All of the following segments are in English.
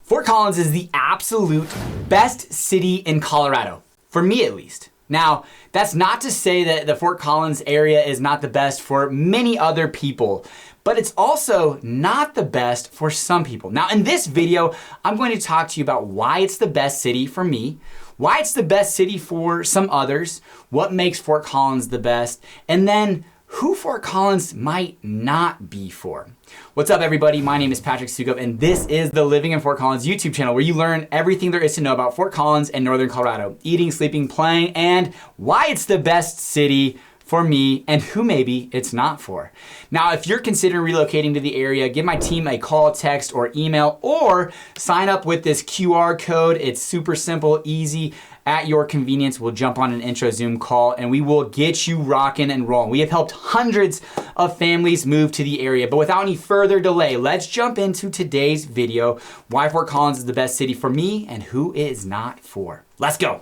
Fort Collins is the absolute best city in Colorado, for me at least. Now, that's not to say that the Fort Collins area is not the best for many other people, but it's also not the best for some people. Now, in this video, I'm going to talk to you about why it's the best city for me, why it's the best city for some others, what makes Fort Collins the best, and then who Fort Collins might not be for. What's up, everybody? My name is Patrick Soukup, and this is the Living in Fort Collins YouTube channel, where you learn everything there is to know about Fort Collins and Northern Colorado, eating, sleeping, playing, and why it's the best city for me and who maybe it's not for. Now, if you're considering relocating to the area, give my team a call, text, or email, or sign up with this QR code. It's super simple, easy. At your convenience, we'll jump on an intro Zoom call and we will get you rocking and rolling. We have helped hundreds of families move to the area, but without any further delay, let's jump into today's video, why Fort Collins is the best city for me and who it is not for. Let's go.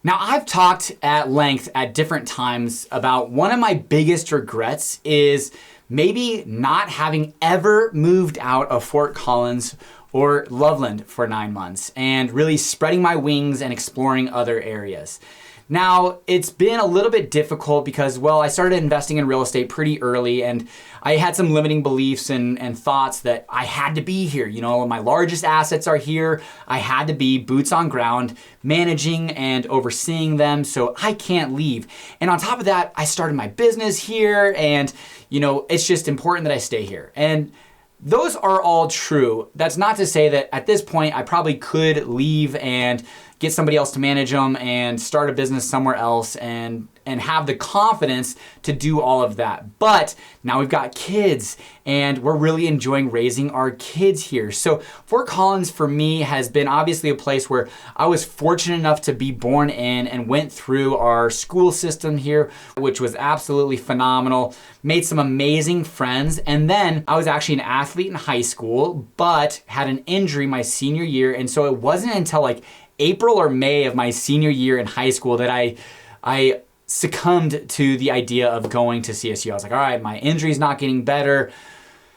Now, I've talked at length at different times about one of my biggest regrets is maybe not having ever moved out of Fort Collins or Loveland for 9 months and really spreading my wings and exploring other areas. Now, it's been a little bit difficult because, well, I started investing in real estate pretty early and I had some limiting beliefs and thoughts that I had to be here. You know, my largest assets are here. I had to be boots on ground, managing and overseeing them, so I can't leave. And on top of that, I started my business here and, you know, it's just important that I stay here. And those are all true. That's not to say that at this point I probably could leave and get somebody else to manage them and start a business somewhere else and have the confidence to do all of that. But now we've got kids and we're really enjoying raising our kids here. So Fort Collins for me has been obviously a place where I was fortunate enough to be born in and went through our school system here, which was absolutely phenomenal. Made some amazing friends. And then I was actually an athlete in high school, but had an injury my senior year. And so it wasn't until like April or May of my senior year in high school that I succumbed to the idea of going to CSU. I was like, all right, my injury's not getting better.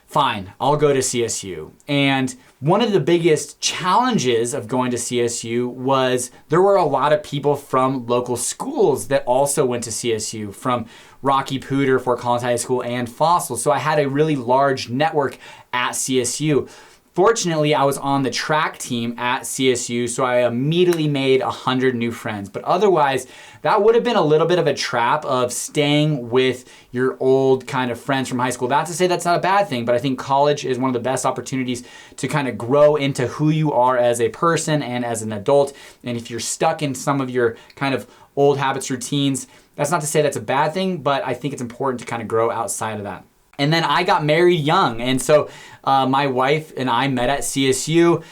Fine, I'll go to CSU. And one of the biggest challenges of going to CSU was there were a lot of people from local schools that also went to CSU, from Rocky Pooter, Fort Collins High School, and Fossil. So I had a really large network at CSU. Fortunately, I was on the track team at CSU, so I immediately made 100 new friends. But otherwise, that would have been a little bit of a trap of staying with your old kind of friends from high school. Not to say that's not a bad thing, but I think college is one of the best opportunities to kind of grow into who you are as a person and as an adult. And if you're stuck in some of your kind of old habits, routines, that's not to say that's a bad thing, but I think it's important to kind of grow outside of that. And then I got married young. And so my wife and I met at CSU.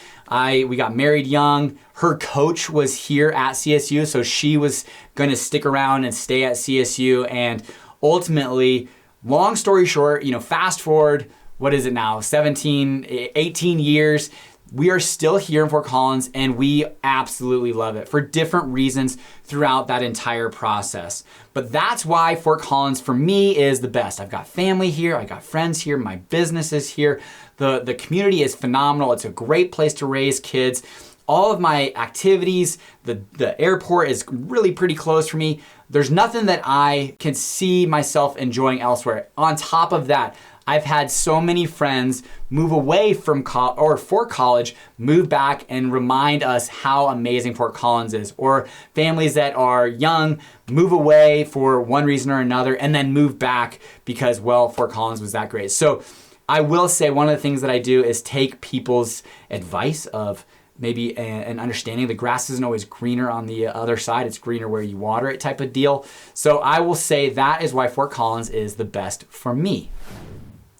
We got married young. Her coach was here at CSU, so she was going to stick around and stay at CSU. And ultimately, long story short, you know, fast forward, what is it now, 17, 18 years, we are still here in Fort Collins and we absolutely love it for different reasons throughout that entire process. But that's why Fort Collins for me is the best. I've got family here, I got friends here, my business is here. The community is phenomenal. It's a great place to raise kids. All of my activities, the airport is really pretty close for me. There's nothing that I can see myself enjoying elsewhere. On top of that, I've had so many friends move away from for college, move back and remind us how amazing Fort Collins is. Or families that are young, move away for one reason or another, and then move back because, well, Fort Collins was that great. So I will say one of the things that I do is take people's advice of maybe an understanding the grass isn't always greener on the other side, it's greener where you water it type of deal. So I will say that is why Fort Collins is the best for me.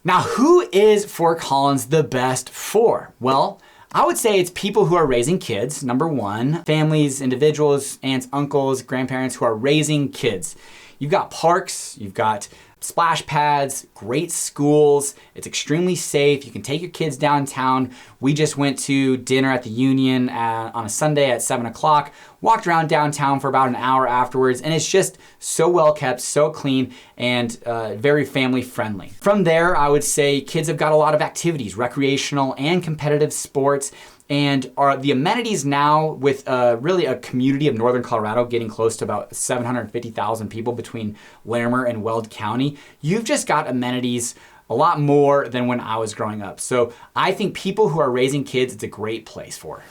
Now, who is Fort Collins the best for? Well, I would say it's people who are raising kids, number one. Families, individuals, aunts, uncles, grandparents who are raising kids. You've got parks, you've got splash pads, great schools. It's extremely safe. You can take your kids downtown. We just went to dinner at the Union on a Sunday at 7 o'clock, walked around downtown for about an hour afterwards, and it's just so well kept, so clean, and very family friendly. From there, I would say kids have got a lot of activities, recreational and competitive sports. And the amenities now, with really a community of Northern Colorado getting close to about 750,000 people between Larimer and Weld County, you've just got amenities a lot more than when I was growing up. So I think people who are raising kids, it's a great place for.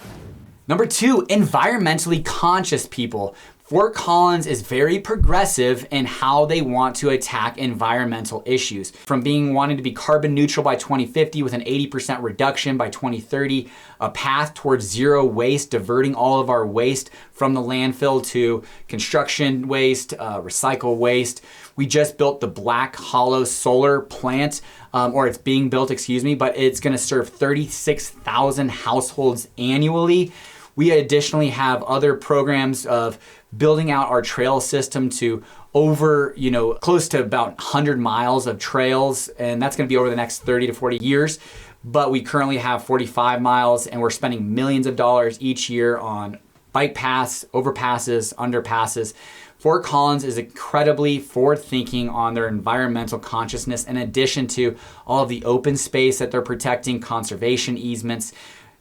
Number 2, environmentally conscious people. Fort Collins is very progressive in how they want to attack environmental issues. From wanting to be carbon neutral by 2050 with an 80% reduction by 2030, a path towards zero waste, diverting all of our waste from the landfill to construction waste, recycle waste. We just built the Black Hollow solar plant, or it's being built, but it's gonna serve 36,000 households annually. We additionally have other programs of building out our trail system to over, close to about 100 miles of trails, and that's gonna be over the next 30 to 40 years. But we currently have 45 miles, and we're spending millions of dollars each year on bike paths, overpasses, underpasses. Fort Collins is incredibly forward-thinking on their environmental consciousness, in addition to all of the open space that they're protecting, conservation easements.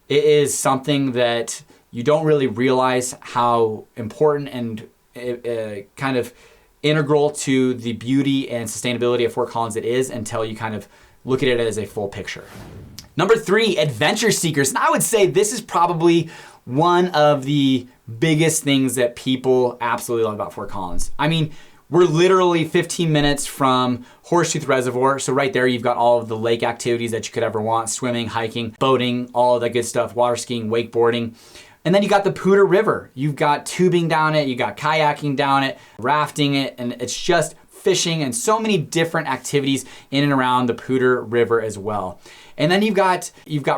It is something that you don't really realize how important and kind of integral to the beauty and sustainability of Fort Collins it is until you kind of look at it as a full picture. Number 3, adventure seekers. And I would say this is probably one of the biggest things that people absolutely love about Fort Collins. I mean, we're literally 15 minutes from Horsetooth Reservoir. So right there, you've got all of the lake activities that you could ever want: swimming, hiking, boating, all of that good stuff, water skiing, wakeboarding. And then you got the Poudre River. You've got tubing down it, you got kayaking down it, rafting it, and it's just fishing and so many different activities in and around the Poudre River as well. And then you've got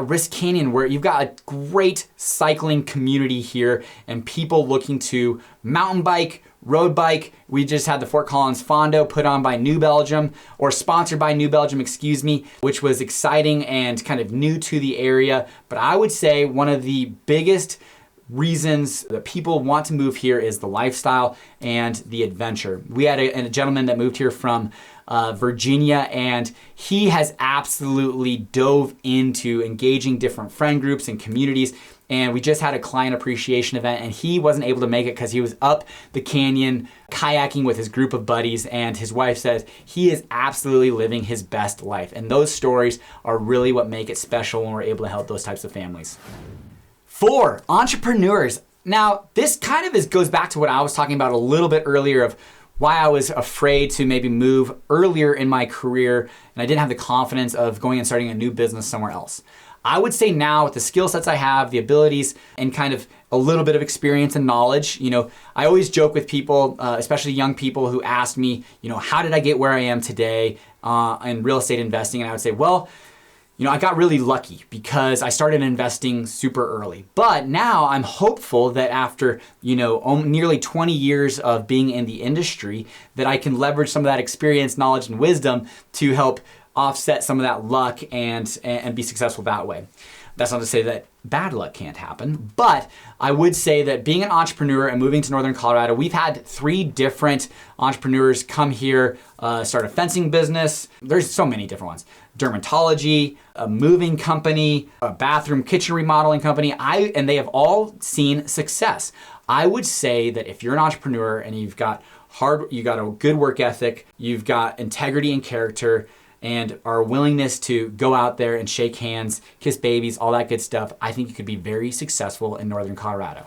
Risk Canyon, where you've got a great cycling community here and people looking to mountain bike, road bike. We just had the Fort Collins Fondo put on by New Belgium, or sponsored by New Belgium, which was exciting and kind of new to the area. But I would say one of the biggest reasons that people want to move here is the lifestyle and the adventure. We had a gentleman that moved here from Virginia, and he has absolutely dove into engaging different friend groups and communities. And we just had a client appreciation event, and he wasn't able to make it because he was up the canyon kayaking with his group of buddies, and his wife says he is absolutely living his best life. And those stories are really what make it special when we're able to help those types of families. 4, entrepreneurs. Now, this kind of goes back to what I was talking about a little bit earlier of why I was afraid to maybe move earlier in my career, and I didn't have the confidence of going and starting a new business somewhere else. I would say now, with the skill sets I have, the abilities, and kind of a little bit of experience and knowledge, I always joke with people, especially young people who ask me, how did I get where I am today in real estate investing? And I would say, well, I got really lucky because I started investing super early. But now I'm hopeful that after, nearly 20 years of being in the industry, that I can leverage some of that experience, knowledge, and wisdom to help offset some of that luck and be successful that way. That's not to say that bad luck can't happen, but I would say that being an entrepreneur and moving to Northern Colorado, we've had 3 different entrepreneurs come here, start a fencing business. There's so many different ones. Dermatology, a moving company, a bathroom kitchen remodeling company, and they have all seen success. I would say that if you're an entrepreneur and you've got a good work ethic, you've got integrity and character, and our willingness to go out there and shake hands, kiss babies, all that good stuff, I think you could be very successful in Northern Colorado.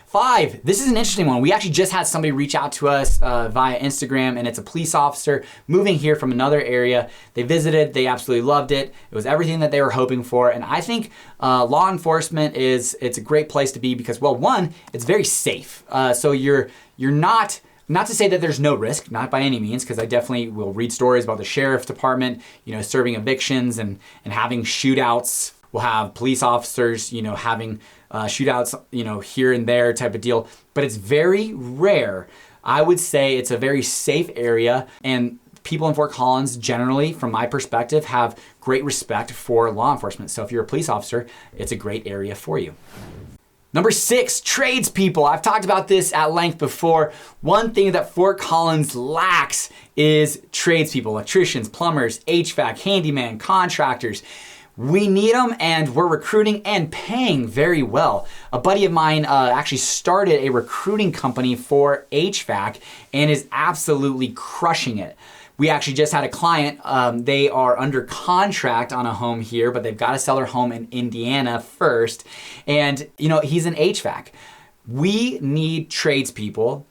5, this is an interesting one. We actually just had somebody reach out to us via Instagram, and it's a police officer moving here from another area. They visited, they absolutely loved it. It was everything that they were hoping for, and I think law enforcement it's a great place to be because, well, one, it's very safe. So you're not to say that there's no risk, not by any means, because I definitely will read stories about the sheriff's department, serving evictions and having shootouts. We'll have police officers, having shootouts, here and there type of deal. But it's very rare. I would say it's a very safe area, and people in Fort Collins generally, from my perspective, have great respect for law enforcement. So if you're a police officer, it's a great area for you. Number 6, tradespeople. I've talked about this at length before. One thing that Fort Collins lacks is tradespeople, electricians, plumbers, HVAC, handyman, contractors. We need them, and we're recruiting and paying very well. A buddy of mine actually started a recruiting company for HVAC and is absolutely crushing it. We actually just had a client, they are under contract on a home here, but they've got to sell their home in Indiana first. And he's an HVAC. We need tradespeople.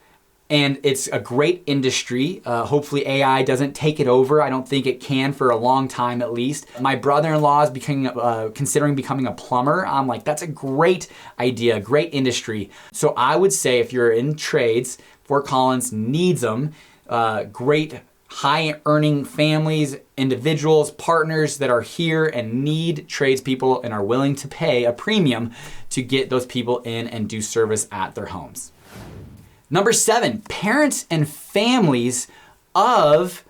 And it's a great industry. Hopefully AI doesn't take it over. I don't think it can for a long time at least. My brother-in-law is considering becoming a plumber. I'm like, that's a great idea, great industry. So I would say if you're in trades, Fort Collins needs them. Great high earning families, individuals, partners that are here and need tradespeople and are willing to pay a premium to get those people in and do service at their homes. Number 7, parents and families of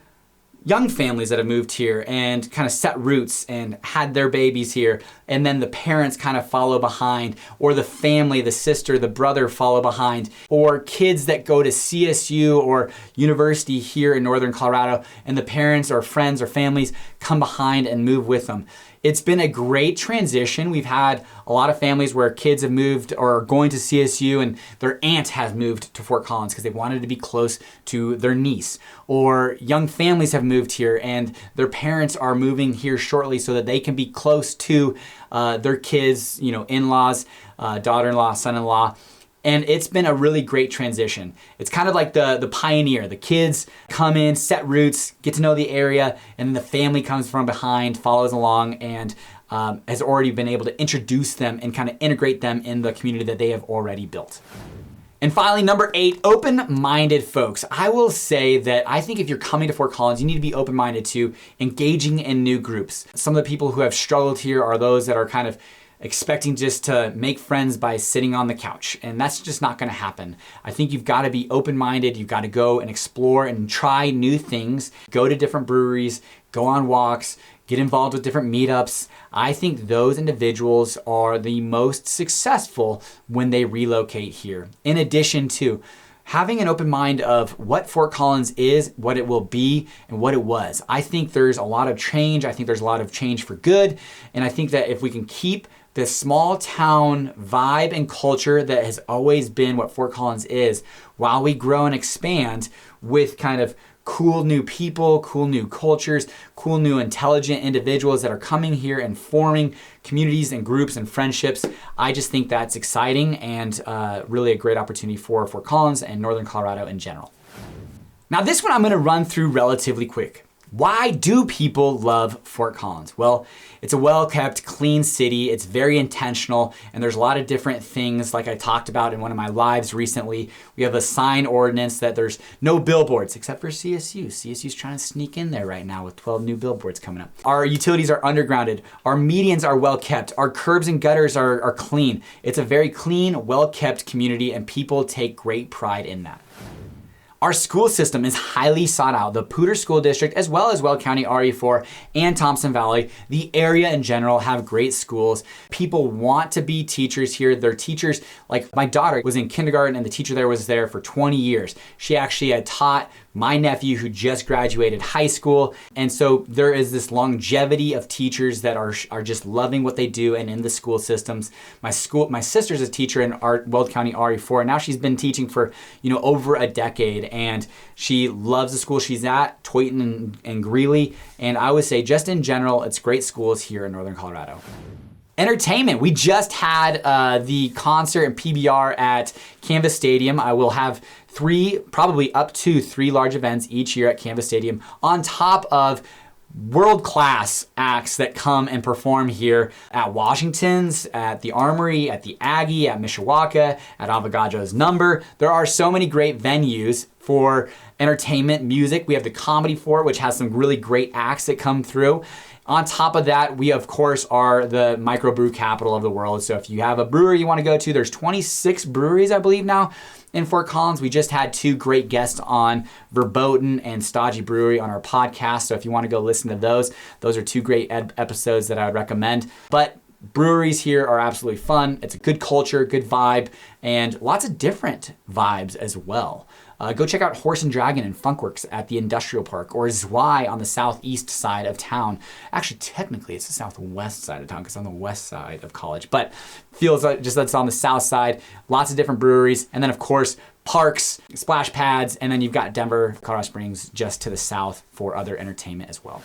young families that have moved here and kind of set roots and had their babies here, and then the parents kind of follow behind, or the family, the sister, the brother follow behind, or kids that go to CSU or university here in Northern Colorado, and the parents or friends or families come behind and move with them. It's been a great transition. We've had a lot of families where kids have moved or are going to CSU and their aunt has moved to Fort Collins because they wanted to be close to their niece. Or young families have moved here and their parents are moving here shortly so that they can be close to their kids, in-laws, daughter-in-law, son-in-law. And it's been a really great transition. It's kind of like the pioneer. The kids come in, set roots, get to know the area, and then the family comes from behind, follows along, and has already been able to introduce them and kind of integrate them in the community that they have already built. And finally, number 8, open-minded folks. I will say that I think if you're coming to Fort Collins, you need to be open-minded to engaging in new groups. Some of the people who have struggled here are those that are kind of expecting just to make friends by sitting on the couch. And that's just not gonna happen. I think you've gotta be open-minded. You've gotta go and explore and try new things, go to different breweries, go on walks, get involved with different meetups. I think those individuals are the most successful when they relocate here. In addition to having an open mind of what Fort Collins is, what it will be, and what it was. I think there's a lot of change. I think there's a lot of change for good. And I think that if we can keep this small town vibe and culture that has always been what Fort Collins is, while we grow and expand with kind of cool new people, cool new cultures, cool new intelligent individuals that are coming here and forming communities and groups and friendships. I just think that's exciting and really a great opportunity for Fort Collins and Northern Colorado in general. Now this one I'm gonna run through relatively quick. Why do people love Fort Collins? Well, it's a well-kept, clean city. It's very intentional, and there's a lot of different things like I talked about in one of my lives recently. We have a sign ordinance that there's no billboards except for CSU. CSU's trying to sneak in there right now with 12 new billboards coming up. Our utilities are undergrounded. Our medians are well-kept. Our curbs and gutters are clean. It's a very clean, well-kept community, and people take great pride in that. Our school system is highly sought out. The Poudre School District, as well as Weld County RE4 and Thompson Valley, the area in general have great schools. People want to be teachers here. They're teachers, like my daughter was in kindergarten and the teacher there was there for 20 years. She actually had taught my nephew who just graduated high school. And so there is this longevity of teachers that are just loving what they do and in the school systems. My sister's a teacher in Weld County RE4, and now she's been teaching for over a decade, and she loves the school she's at, Toyton and Greeley. And I would say just in general, it's great schools here in Northern Colorado. Entertainment. We just had the concert and PBR at Canvas Stadium. I will have probably up to three large events each year at Canvas Stadium, on top of world-class acts that come and perform here at Washington's, at the Armory, at the Aggie, at Mishawaka, at Avogadro's Number. There are so many great venues for entertainment, music. We have the Comedy Fort, which has some really great acts that come through. On top of that, we of course are the microbrew capital of the world. So if you have a brewery you want to go to, there's 26 breweries, I believe now, in Fort Collins. We just had two great guests on, Verboten and Stodgy Brewery, on our podcast. So if you want to go listen to those are two great episodes that I would recommend. But breweries here are absolutely fun. It's a good culture, good vibe, and lots of different vibes as well. Go check out Horse and Dragon and Funkworks at the Industrial Park, or Zwei on the southeast side of town. Actually, technically, it's the southwest side of town because I'm on the west side of College, but feels like just that's on the south side. Lots of different breweries, and then of course, parks, splash pads, and then you've got Denver, Colorado Springs just to the south for other entertainment as well.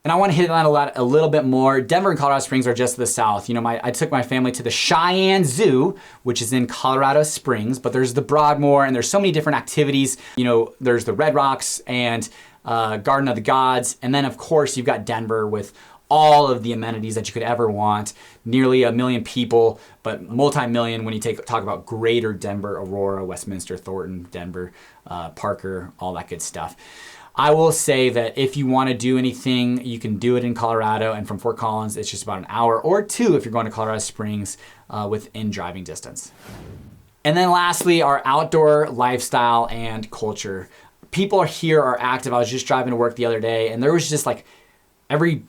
And I want to hit on a little bit more. Denver and Colorado Springs are just to the south. You know, I took my family to the Cheyenne Zoo, which is in Colorado Springs, but there's the Broadmoor, and there's so many different activities. You know, there's the Red Rocks and Garden of the Gods, and then of course you've got Denver with all of the amenities that you could ever want. Nearly 1 million people, but multi-million when you talk about greater Denver, Aurora, Westminster, Thornton, Denver, Parker, all that good stuff. I will say that if you want to do anything, you can do it in Colorado, and from Fort Collins, it's just about an hour or two if you're going to Colorado Springs within driving distance. And then lastly, our outdoor lifestyle and culture. People here are active. I was just driving to work the other day, and there was just like every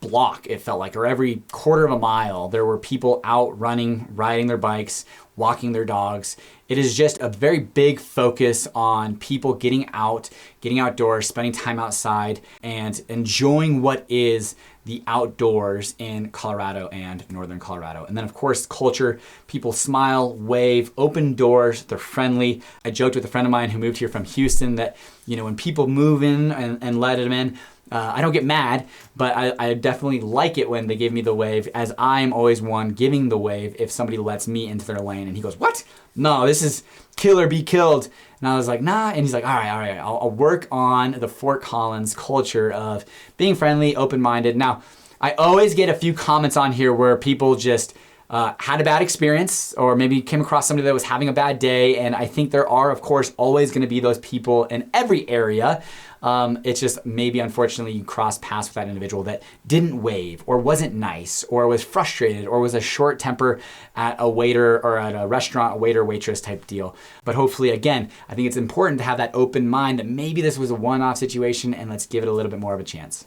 block, it felt like, or every quarter of a mile, there were people out running, riding their bikes, walking their dogs. It is just a very big focus on people getting out, getting outdoors, spending time outside, and enjoying what is the outdoors in Colorado and northern Colorado. And then of course, culture, people smile, wave, open doors, they're friendly. I joked with a friend of mine who moved here from Houston that, you know, when people move in and let them in, I don't get mad, but I definitely like it when they give me the wave, as I'm always one giving the wave if somebody lets me into their lane. And he goes, "What? No, this is kill or be killed." And I was like, "Nah." And he's like, all right, I'll work on the Fort Collins culture of being friendly, open-minded. Now, I always get a few comments on here where people just had a bad experience, or maybe came across somebody that was having a bad day. And I think there are, of course, always going to be those people in every area. It's just maybe, unfortunately, you cross paths with that individual that didn't wave, or wasn't nice, or was frustrated, or was a short temper at a waiter or at a restaurant, a waiter, waitress type deal. But hopefully, again, I think it's important to have that open mind that maybe this was a one-off situation, and let's give it a little bit more of a chance.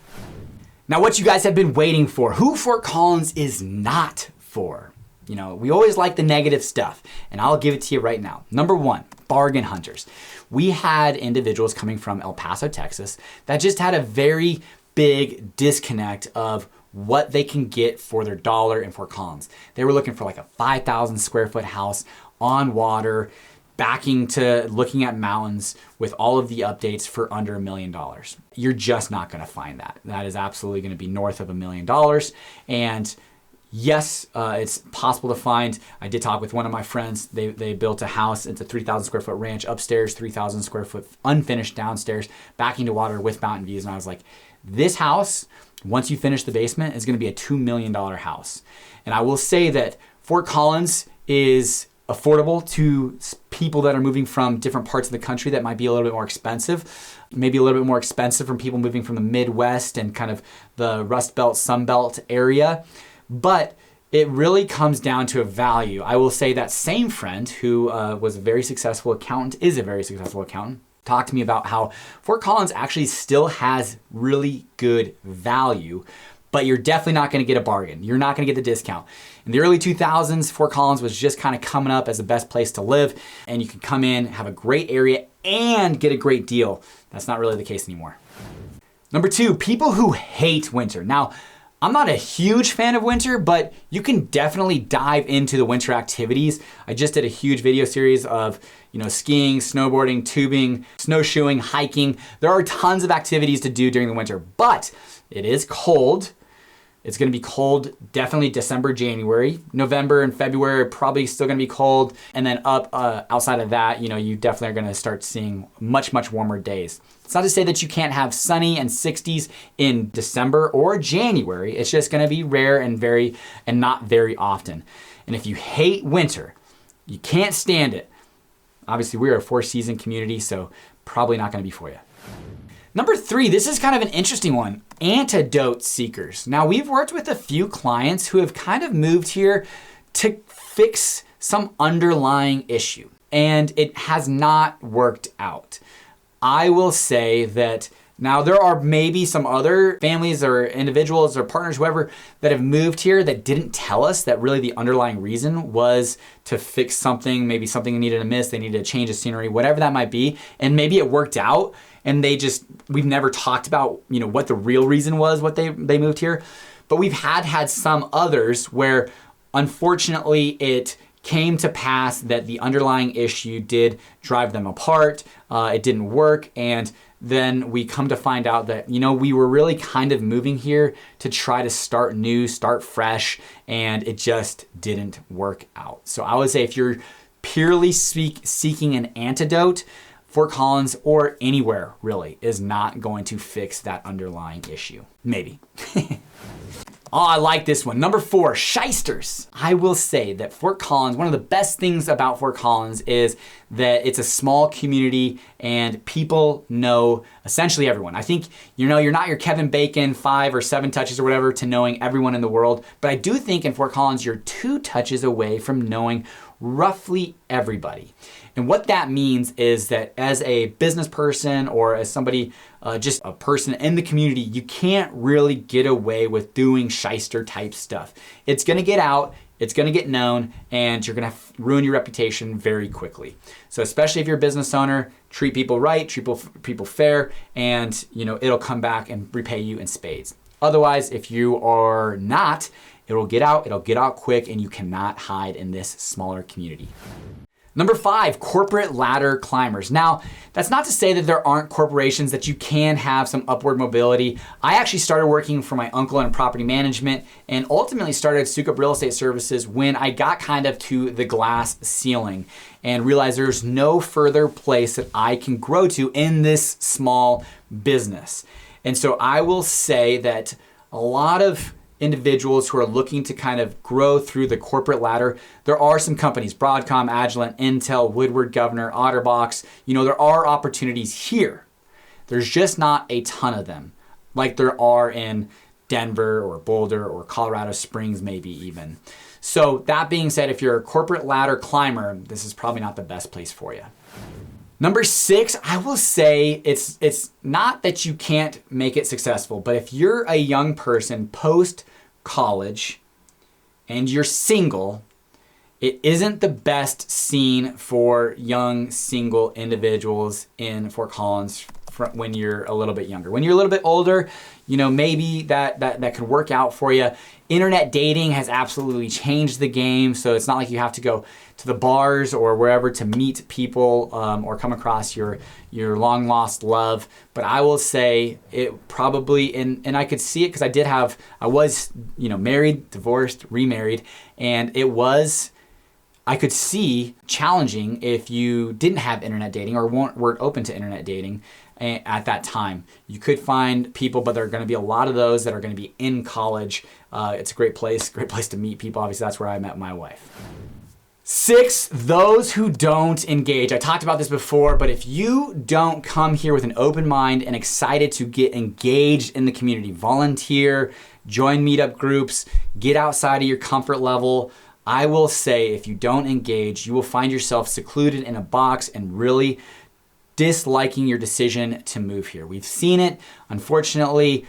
Now, what you guys have been waiting for, who Fort Collins is not for. You know, we always like the negative stuff, and I'll give it to you right now. Number one, bargain hunters. We had individuals coming from El Paso, Texas, that just had a very big disconnect of what they can get for their dollar in Fort Collins. They were looking for like a 5,000 square foot house on water, backing to looking at mountains with all of the updates for under $1 million. You're just not going to find that. That is absolutely going to be north of $1 million. And yes, it's possible to find. I did talk with one of my friends. They built a house. It's a 3,000 square foot ranch upstairs, 3,000 square foot unfinished downstairs, backing to water with mountain views. And I was like, this house, once you finish the basement, is going to be a $2 million house. And I will say that Fort Collins is affordable to people that are moving from different parts of the country that might be a little bit more expensive. Maybe a little bit more expensive from people moving from the Midwest and kind of the Rust Belt, Sun Belt area. But it really comes down to a value. I will say that same friend who was a very successful accountant, is a very successful accountant, talked to me about how Fort Collins actually still has really good value, but you're definitely not gonna get a bargain. You're not gonna get the discount. In the early 2000s, Fort Collins was just kind of coming up as the best place to live, and you could come in, have a great area, and get a great deal. That's not really the case anymore. Number two, people who hate winter. Now, I'm not a huge fan of winter, but you can definitely dive into the winter activities. I just did a huge video series of, skiing, snowboarding, tubing, snowshoeing, hiking. There are tons of activities to do during the winter, but it is cold. It's gonna be cold, definitely December, January. November and February are probably still gonna be cold. And then up outside of that, you definitely are gonna start seeing much, much warmer days. It's not to say that you can't have sunny and 60s in December or January. It's just gonna be rare and not very often. And if you hate winter, you can't stand it, obviously we're a 4-season community, so probably not gonna be for you. Number three, this is kind of an interesting one, antidote seekers. Now, we've worked with a few clients who have kind of moved here to fix some underlying issue, and it has not worked out. I will say that Now, there are maybe some other families or individuals or partners, whoever, that have moved here that didn't tell us that really the underlying reason was to fix something, maybe something needed a miss, they needed to change the scenery, whatever that might be. And maybe it worked out and we've never talked about, what the real reason was, what they moved here. But we've had some others where unfortunately it came to pass that the underlying issue did drive them apart. It didn't work. And then we come to find out that, we were really kind of moving here to try to start new, start fresh, and it just didn't work out. So I would say if you're purely seeking an antidote, Fort Collins or anywhere really is not going to fix that underlying issue. Maybe. Oh, I like this one. Number 4, shysters. I will say that Fort Collins, one of the best things about Fort Collins is that it's a small community and people know essentially everyone. I think, you're not your Kevin Bacon 5 or 7 touches or whatever to knowing everyone in the world, but I do think in Fort Collins, you're 2 touches away from knowing roughly everybody. And what that means is that as a business person or as somebody, just a person in the community, you can't really get away with doing shyster type stuff. It's gonna get out, it's gonna get known, and you're gonna ruin your reputation very quickly. So especially if you're a business owner, treat people right, treat people fair, and it'll come back and repay you in spades. Otherwise, if you are not, it'll get out quick, and you cannot hide in this smaller community. Number 5, corporate ladder climbers. Now, that's not to say that there aren't corporations that you can have some upward mobility. I actually started working for my uncle in property management and ultimately started Soukup Real Estate Services when I got kind of to the glass ceiling and realized there's no further place that I can grow to in this small business. And so I will say that a lot of individuals who are looking to kind of grow through the corporate ladder, there are some companies, Broadcom, Agilent, Intel, Woodward, Governor, Otterbox, there are opportunities here. There's just not a ton of them, like there are in Denver or Boulder or Colorado Springs maybe even. So that being said, if you're a corporate ladder climber, this is probably not the best place for you. Number 6, I will say it's not that you can't make it successful, but if you're a young person post-college and you're single, it isn't the best scene for young single individuals in Fort Collins when you're a little bit younger. When you're a little bit older, maybe that could work out for you. Internet dating has absolutely changed the game, so it's not like you have to go to the bars or wherever to meet people or come across your long lost love. But I will say it probably, and I could see it because I was married, divorced, remarried, and I could see challenging if you didn't have internet dating or weren't open to internet dating at that time. You could find people, but there are going to be a lot of those that are going to be in college. It's a great place to meet people. Obviously, that's where I met my wife. 6, those who don't engage. I talked about this before, but if you don't come here with an open mind and excited to get engaged in the community, volunteer, join meetup groups, get outside of your comfort level, I will say if you don't engage, you will find yourself secluded in a box and really disliking your decision to move here. We've seen it, unfortunately,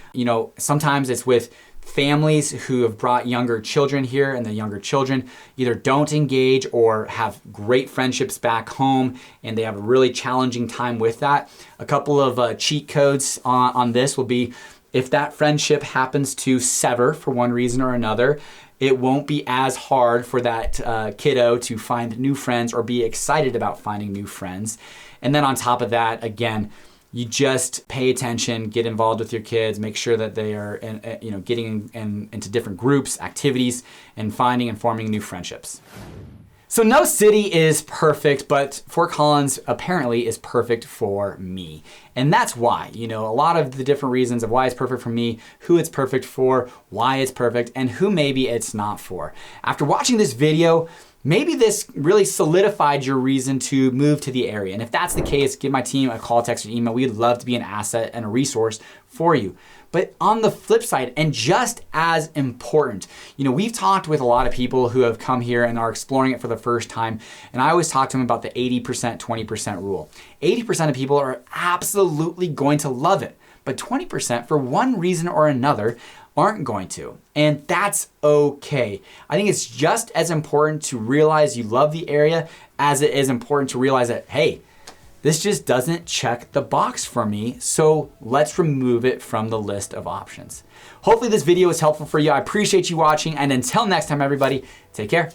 sometimes it's with families who have brought younger children here, and the younger children either don't engage or have great friendships back home and they have a really challenging time with that. A couple of cheat codes on this will be if that friendship happens to sever for one reason or another, it won't be as hard for that kiddo to find new friends or be excited about finding new friends. And then on top of that, again, you just pay attention, get involved with your kids, make sure that they are getting into different groups, activities, and finding and forming new friendships. So no city is perfect, but Fort Collins apparently is perfect for me. And that's why, a lot of the different reasons of why it's perfect for me, who it's perfect for, why it's perfect, and who maybe it's not for. After watching this video, maybe this really solidified your reason to move to the area. And if that's the case, give my team a call, text, or email. We'd love to be an asset and a resource for you. But on the flip side, and just as important, we've talked with a lot of people who have come here and are exploring it for the first time. And I always talk to them about the 80%, 20% rule. 80% of people are absolutely going to love it. but 20% for one reason or another aren't going to. And that's okay. I think it's just as important to realize you love the area as it is important to realize that, hey, this just doesn't check the box for me, so let's remove it from the list of options. Hopefully this video was helpful for you. I appreciate you watching, and until next time, everybody, take care.